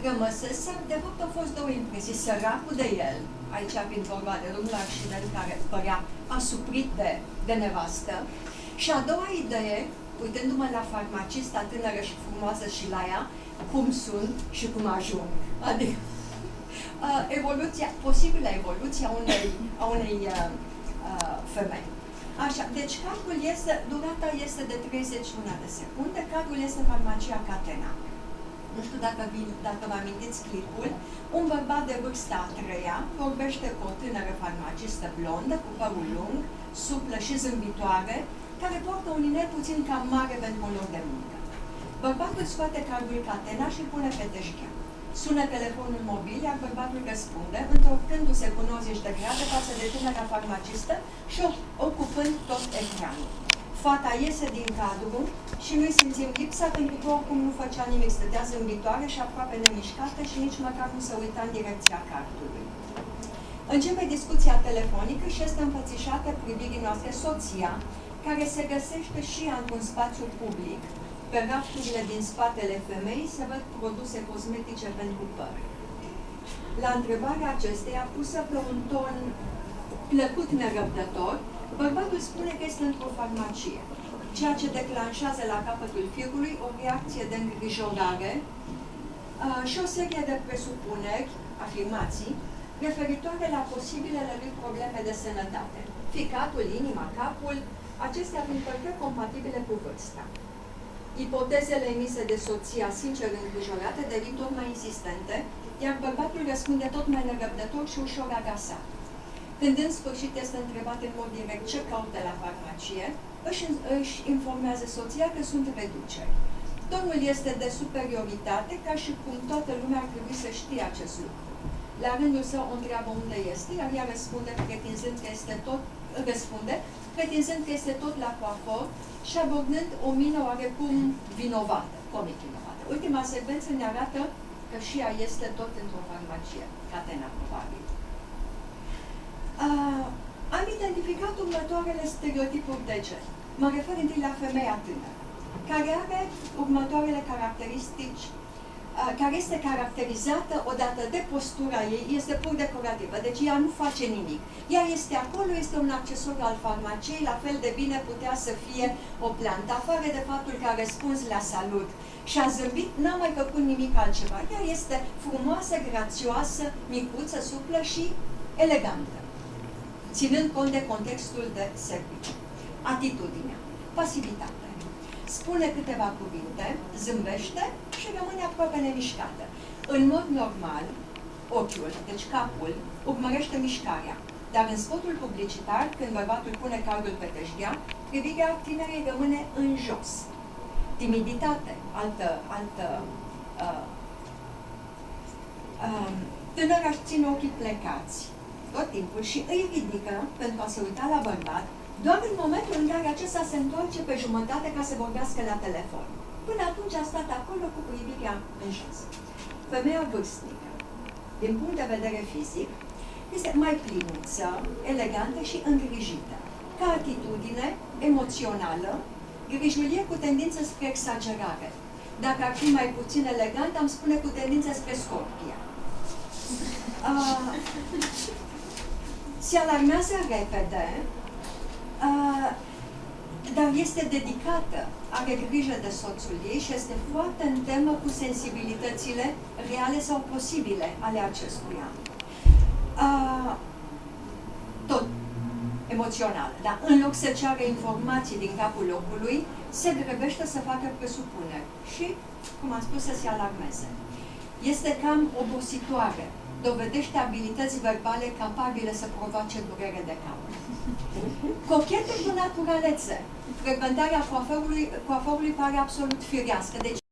rămăsese, de fapt au fost două impresii. Săracul de el, aici fiind vorba de domnul Arșinel, care părea asuprit de nevastă. Și a doua idee, uitându-mă la farmacista tânără și frumoasă și la ea, cum sunt și cum ajung. Adică posibilă evoluția a unei femei. Așa, deci cadrul este, durata este de 31 de secunde, cadrul este farmacia Catena. Nu știu dacă vă amintiți clipul, un bărbat de vârsta a treia vorbește cu o tânără farmacistă blondă, cu părul lung, suplă și zâmbitoare, care poartă un inel puțin cam mare pentru un loc de muncă. Bărbatul scoate cardul Catena și pune pe teșghea. Sună telefonul mobil, iar bărbatul răspunde, întorcându-se cu 90 de grade față de tânăra farmacistă și ocupând tot ecranul. Fata iese din cadru și nu-i simțim lipsa, pentru că oricum nu făcea nimic, stătea zâmbitoare și aproape nemișcată și nici măcar nu se uita în direcția cardului. Începe discuția telefonică și este înfățișată privirii noastre soția, care se găsește și ea într-un spațiu public. Pe rafturile din spatele femeii se văd produse cosmetice pentru păr. La întrebarea acesteia, pusă pe un ton plăcut nerăbdător, bărbatul spune că este într-o farmacie, ceea ce declanșează la capătul firului o reacție de îngrijorare și o serie de presupuneri, afirmații, referitoare la posibilele lui probleme de sănătate. Ficatul, inima, capul, acestea fiind perfect compatibile cu vârsta. Ipotezele emise de soția, sincer îngrijorată, devin tot mai insistente, iar bărbatul răspunde tot mai nerăbdător și ușor agasat. Când în sfârșit este întrebat în mod direct ce caută la farmacie, își informează soția că sunt reduceri. Tonul este de superioritate, ca și cum toată lumea ar trebui să știe acest lucru. La rândul său o întreabă unde este, iar ea răspunde pretinzând că este tot la coafor și abordând o mină oarecum vinovată, comic vinovată. Ultima secvență ne arată că și ea este tot într-o farmacie, Catena, probabil. Am identificat următoarele stereotipuri de gen. Mă refer întâi la femeia tânără, care are următoarele caracteristici, care este caracterizată odată de postura ei, este pur decorativă, deci ea nu face nimic. Ea este acolo, este un accesor al farmaciei, la fel de bine putea să fie o plantă, afară de faptul că a răspuns la salut și a zâmbit, n-a mai făcut nimic altceva. Ea este frumoasă, grațioasă, micuță, suplă și elegantă, ținând cont de contextul de serviciu. Atitudinea, pasivitate. Spune câteva cuvinte, zâmbește și rămâne aproape nemișcată. În mod normal, ochiul, deci capul, urmărește mișcarea, dar în spotul publicitar, când bărbatul pune cardul pe teșghea, privirea tinerei rămâne în jos. Timiditate, tânăra își ține ochii plecați tot timpul și îi ridică pentru a se uita la bărbat, doar în momentul în care acesta se întoarce pe jumătate ca să vorbească la telefon. Până atunci a stat acolo cu privirea în jos. Femeia vârstnică, din punct de vedere fizic, este mai plinuță, elegantă și îngrijită. Ca atitudine emoțională, grijulie cu tendință spre exagerare. Dacă ar fi mai puțin elegant, am spune cu tendință spre scorpia. Se alarmează repede, dar este dedicată, are grijă de soțul ei și este foarte în temă cu sensibilitățile reale sau posibile ale acestuia. Tot emoțional, dar în loc să ceară informații din capul locului, se grăbește să facă presupuneri și, cum am spus, să se alarmeze. Este cam obositoare, dovedește abilități verbale capabile să provoace durere de cap. Cochetă cu naturalețe. Frecventarea coaforului pare absolut firească. Deci